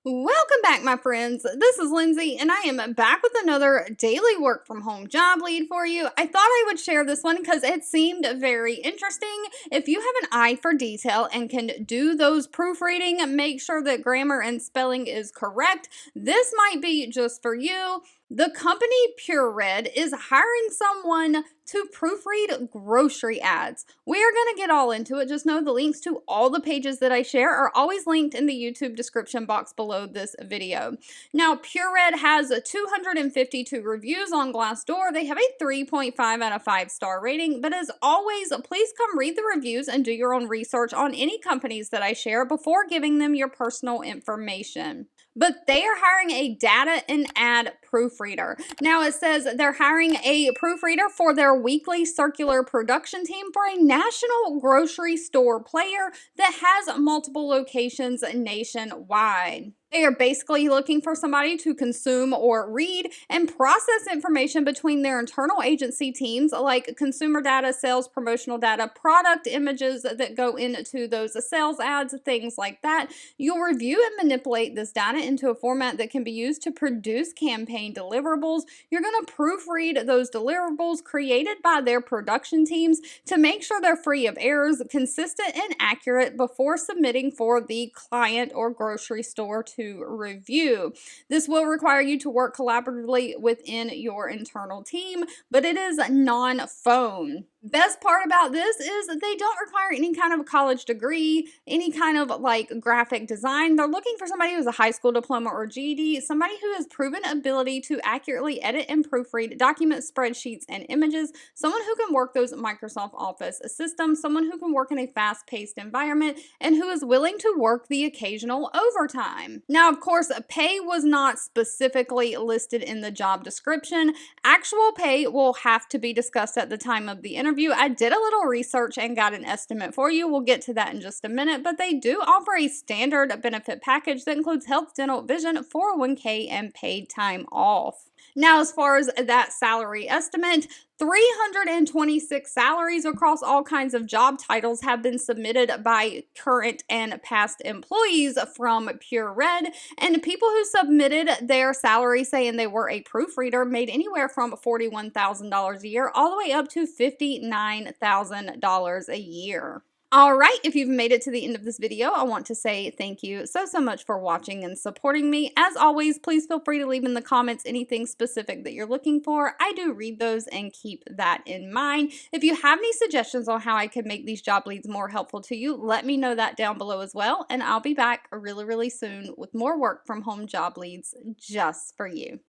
Welcome back, my friends. This is Lindsay, and I am back with another daily work from home job lead for you. I thought I would share this one because it seemed very interesting. If you have an eye for detail and can do those proofreading, make sure that grammar and spelling is correct, this might be just for you. The company PureRed is hiring someone to proofread grocery ads. We are going to get all into it. Just know the links to all the pages that I share are always linked in the YouTube description box below this video. Now, PureRed has 252 reviews on Glassdoor. They have a 3.5 out of 5-star rating, but as always, please come read the reviews and do your own research on any companies that I share before giving them your personal information. But they are hiring a data and ad proofreader. Now it says they're hiring a proofreader for their weekly circular production team for a national grocery store player that has multiple locations nationwide. They are basically looking for somebody to consume or read and process information between their internal agency teams like consumer data, sales, promotional data, product images that go into those sales ads, things like that. You'll review and manipulate this data into a format that can be used to produce campaign deliverables. You're going to proofread those deliverables created by their production teams to make sure they're free of errors, consistent and accurate before submitting for the client or grocery store to review. This will require you to work collaboratively within your internal team, but it is non-phone. Best part about this is that they don't require any kind of a college degree, any kind of like graphic design. They're looking for somebody who has a high school diploma or GED, somebody who has proven ability to accurately edit and proofread documents, spreadsheets, and images, someone who can work those Microsoft Office systems, someone who can work in a fast-paced environment, and who is willing to work the occasional overtime. Now, of course, pay was not specifically listed in the job description. Actual pay will have to be discussed at the time of the interview. I did a little research and got an estimate for you. We'll get to that in just a minute, but they do offer a standard benefit package that includes health, dental, vision, 401k, and paid time off. Now, as far as that salary estimate, 326 salaries across all kinds of job titles have been submitted by current and past employees from PureRed, and people who submitted their salary saying they were a proofreader made anywhere from $41,000 a year all the way up to $59,000 a year. All right, if you've made it to the end of this video, I want to say thank you so much for watching and supporting me. As always, please feel free to leave in the comments anything specific that you're looking for. I do read those and keep that in mind. If you have any suggestions on how I could make these job leads more helpful to you, let me know that down below as well, and I'll be back really soon with more work from home job leads just for you.